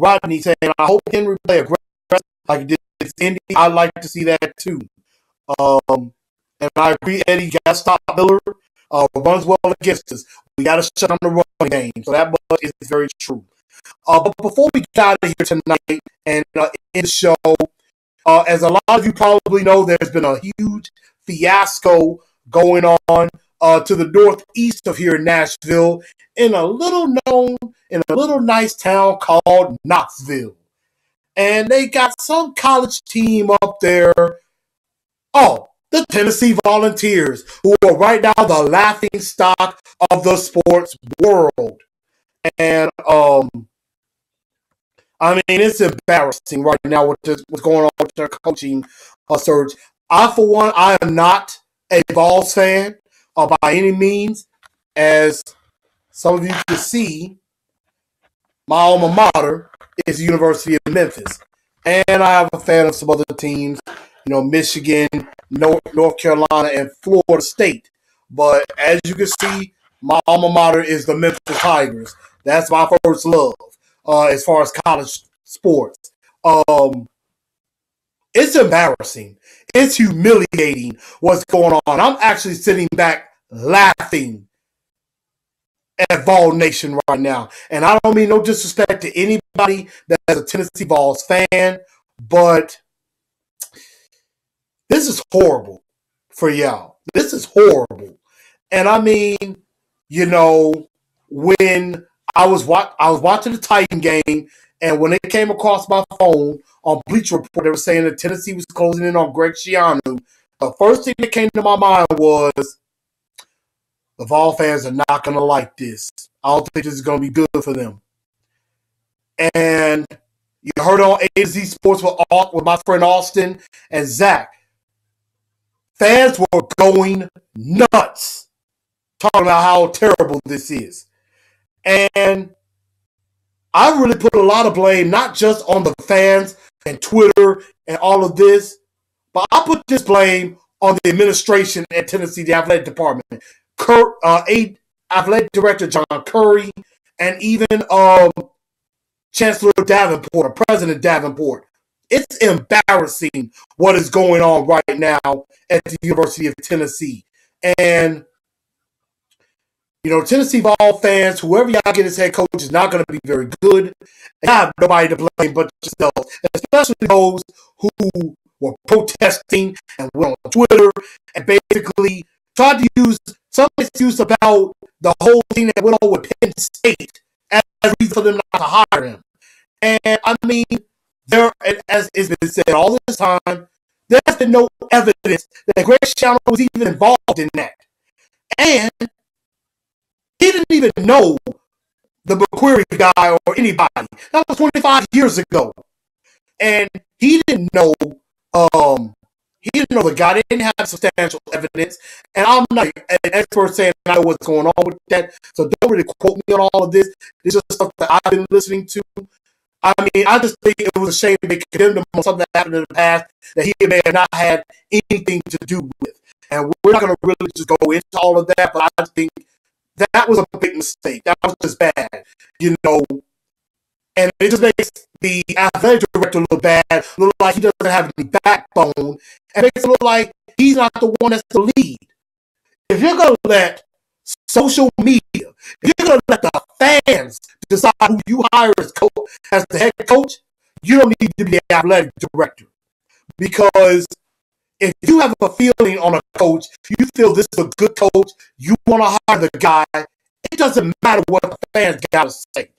Rodney saying, I hope Henry play aggressive like he did in Indy. I'd like to see that too. And I agree, Eddie, got to stop Miller. Runs well against us. We got to shut down the run game. So that much is very true. But before we get out of here tonight and in the show, as a lot of you probably know, there's been a huge fiasco going on to the northeast of here in Nashville in a little nice town called Knoxville. And they got some college team up there. The Tennessee Volunteers, who are right now the laughing stock of the sports world. And, it's embarrassing right now with what's going on with their coaching search. For one, I am not a Vols fan by any means. As some of you can see, my alma mater is the University of Memphis. And I have a fan of some other teams, Michigan, North Carolina, and Florida State. But as you can see, my alma mater is the Memphis Tigers. That's my first love as far as college sports. It's embarrassing. It's humiliating what's going on. I'm actually sitting back laughing at Vol Nation right now. And I don't mean no disrespect to anybody that's a Tennessee Vols fan, but this is horrible for y'all. This is horrible. And when I was watching the Titan game, and when it came across my phone on Bleacher Report, they were saying that Tennessee was closing in on Greg Schiano. The first thing that came to my mind was the Vol fans are not going to like this. I don't think this is going to be good for them. And you heard on A to Z Sports with my friend Austin and Zach. Fans were going nuts talking about how terrible this is. And I really put a lot of blame, not just on the fans and Twitter and all of this, but I put this blame on the administration at Tennessee, the athletic department. Athletic Director John Curry, and even Chancellor Davenport, or President Davenport. It's embarrassing what is going on right now at the University of Tennessee. And, Tennessee Vol fans, whoever y'all get as head coach is not going to be very good. And I have nobody to blame but yourselves, especially those who were protesting and went on Twitter and basically tried to use some excuse about the whole thing that went on with Penn State as a reason for them not to hire him. And, there, as it's been said all this time, there's been no evidence that Greg Schiano was even involved in that. And he didn't even know the McQuarrie guy or anybody. That was 25 years ago. And he didn't know the guy. They didn't have substantial evidence. And I'm not an expert saying I know what's going on with that. So don't really quote me on all of this. This is just stuff that I've been listening to. I just think it was a shame they condemned him on something that happened in the past that he may have not had anything to do with. And we're not going to really just go into all of that, but I just think that was a big mistake. That was just bad, And it just makes the athletic director look bad, look like he doesn't have any backbone, and makes it look like he's not the one that's the lead. If you're going to let social media, if you're going to let the fans decide who you hire as the head coach, you don't need to be the athletic director. Because if you have a feeling on a coach, you feel this is a good coach, you want to hire the guy, it doesn't matter what the fans got to say.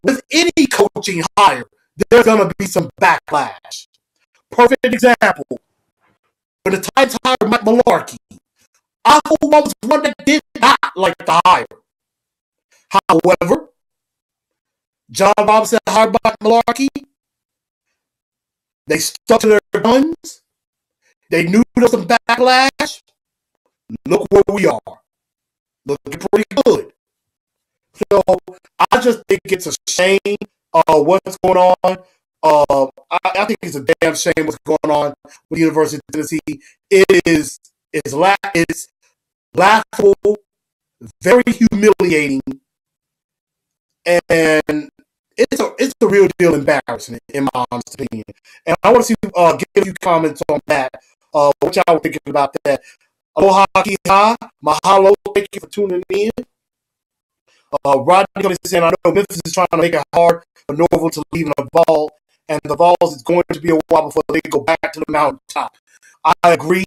With any coaching hire, there's going to be some backlash. Perfect example. When the Titans hired Mike Mularkey, I was one that did not like the hire. However, John Robinson hired Mike Mularkey. They stuck to their guns. They knew there was some backlash. Look where we are. Looking pretty good. So I just think it's a shame what's going on. I think it's a damn shame what's going on with the University of Tennessee. It's laughable, very humiliating, and it's a real deal embarrassment in my honest opinion. And I want to see give you comments on that. What y'all were thinking about that? Aloha kiha, mahalo, thank you for tuning in. Rodney saying, I know Memphis is trying to make it hard for Norville to leave in the ball, and the Vols is going to be a while before they go back to the mountaintop. I agree,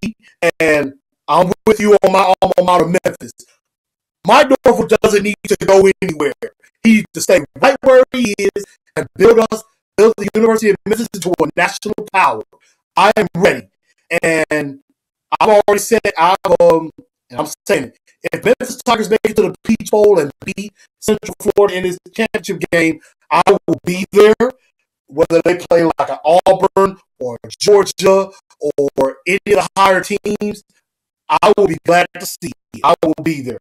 and I'm with you on my alma mater, Memphis. Mike Norville doesn't need to go anywhere. He needs to stay right where he is and build the University of Memphis into a national power. I am ready, and I've already said and I'm saying it. If Memphis Tigers make it to the Peach Bowl and beat Central Florida in this championship game, I will be there. Whether they play like an Auburn or Georgia or any of the higher teams, I will be glad to see. I will be there.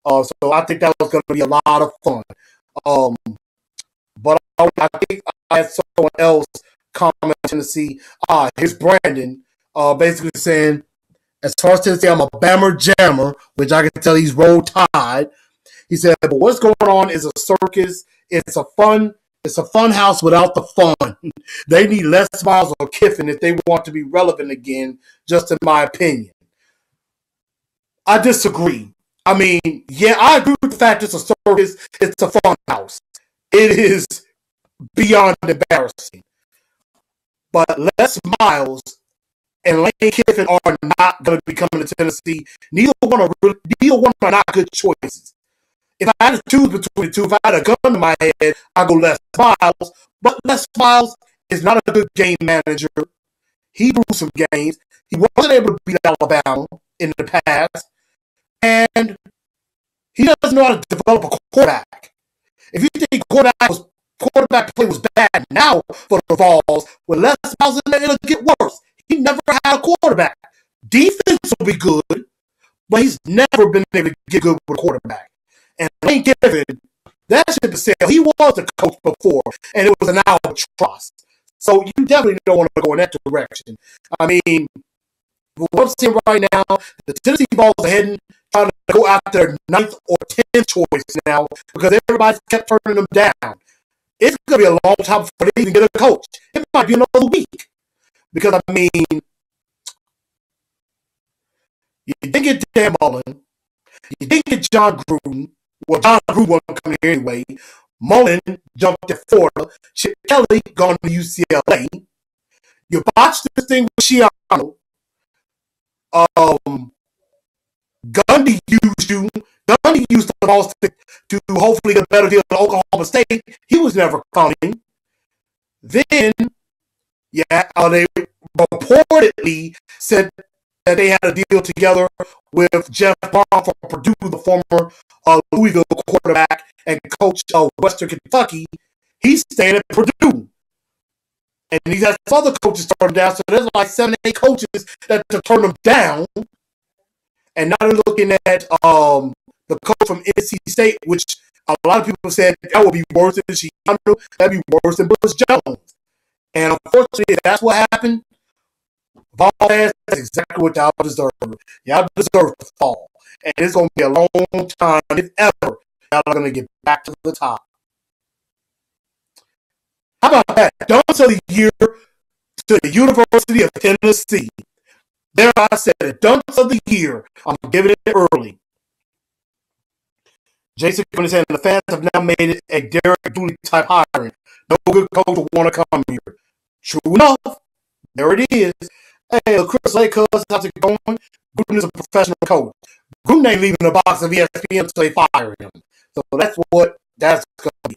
So I think that was going to be a lot of fun. But I think I had someone else comment Tennessee. Here's Brandon basically saying, as far as Tennessee, I'm a Bammer Jammer, which I can tell he's Roll Tide. He said, but what's going on is a circus. It's a fun house without the fun. They need Les Miles or Kiffin if they want to be relevant again, just in my opinion. I disagree. I mean, yeah, I agree with the fact it's a circus. It's a fun house. It is beyond embarrassing. But Les Miles and Lane Kiffin are not going to be coming to Tennessee. Neither one are not good choices. If I had to choose between the two, if I had a gun to my head, I'd go Les Miles. But Les Miles is not a good game manager. He blew some games. He wasn't able to beat Alabama in the past. And he doesn't know how to develop a quarterback. If you think quarterback play was bad now for the Vols, with Les Miles in there, it'll get worse. He never had a quarterback. Defense will be good, but he's never been able to get good with a quarterback. And Lane Kiffin, that shit to say, he was a coach before, and it was an albatross. So you definitely don't want to go in that direction. I mean, what I'm seeing right now, the Tennessee Vols are trying to go after their 9th or 10th choice now because everybody's kept turning them down. It's going to be a long time before they even get a coach. It might be another week. Because, I mean, you didn't get Dan Mullen. You didn't get John Gruden. Well, John Gruden wasn't coming here anyway. Mullen jumped to Florida. Chip Kelly gone to UCLA. You botched this thing with Schiano. Gundy used you. Gundy used the Vols to hopefully get a better deal at Oklahoma State. He was never coming. Then, they reportedly said that they had a deal together with Jeff Bond from Purdue, the former Louisville quarterback and coach of Western Kentucky. He's staying at Purdue. And he's had some other coaches turn him down, so there's like 7, 8 coaches that turned him down. And now they're looking at the coach from NC State, which a lot of people said that would be worse than Schiano, that'd be worse than Butch Jones. And unfortunately, that's what happened. Vols fans, that's exactly what y'all deserve. Y'all deserve to fall. And it's going to be a long time, if ever, y'all are going to get back to the top. How about that? Dunce of the year to the University of Tennessee. There I said it. Dunce of the year. I'm giving it early. Jason is saying the fans have now made it a Derek Dooley type hiring. No good coach will want to come here. True enough. There it is. Hey, Chris Lake, how's it going? Gruden is a professional coach. Gruden ain't leaving the box of ESPN until they fire him. So that's what that's going to be.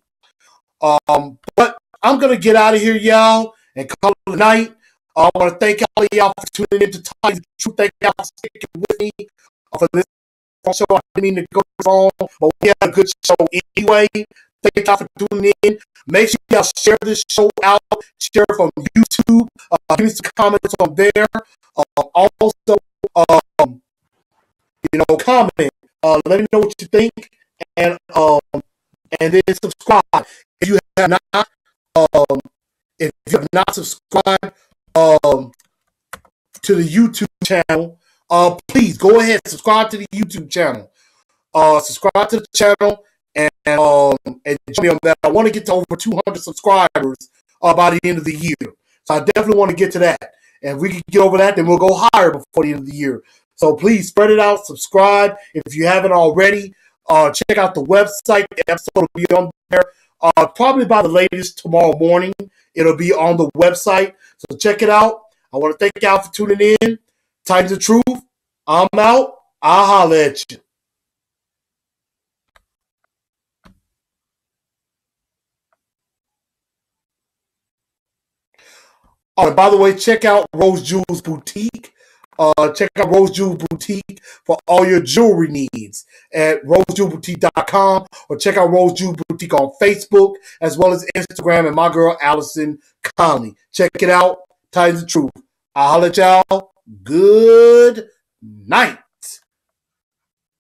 But I'm going to get out of here, y'all, and call it a night. I want to thank all of y'all for tuning in to Tell the Truth. Thank y'all for sticking with me for this show. I didn't mean to go wrong, but we had a good show anyway. Thank y'all for tuning in. Make sure y'all share this show out. Share it from YouTube. Give me some comments on there. Also, comment. Let me know what you think, and then subscribe if you have not. If you have not subscribed to the YouTube channel, please go ahead and subscribe to the YouTube channel. Subscribe to the channel and join me on that. I want to get to over 200 subscribers by the end of the year. So I definitely want to get to that. And if we can get over that, then we'll go higher before the end of the year. So please spread it out, subscribe. If you haven't already, check out the website. The episode will be on there. Probably by the latest tomorrow morning, it'll be on the website. So check it out. I want to thank y'all for tuning in. Titans of Truth. I'm out. I'll holler at you. Oh, and by the way, check out Rose Jewels Boutique. Check out Rose Jewels Boutique for all your jewelry needs at rosejewelboutique.com, or check out Rose Jewels Boutique on Facebook as well as Instagram and my girl Allison Conley. Check it out. Titans of Truth. I'll holler at y'all. Good night.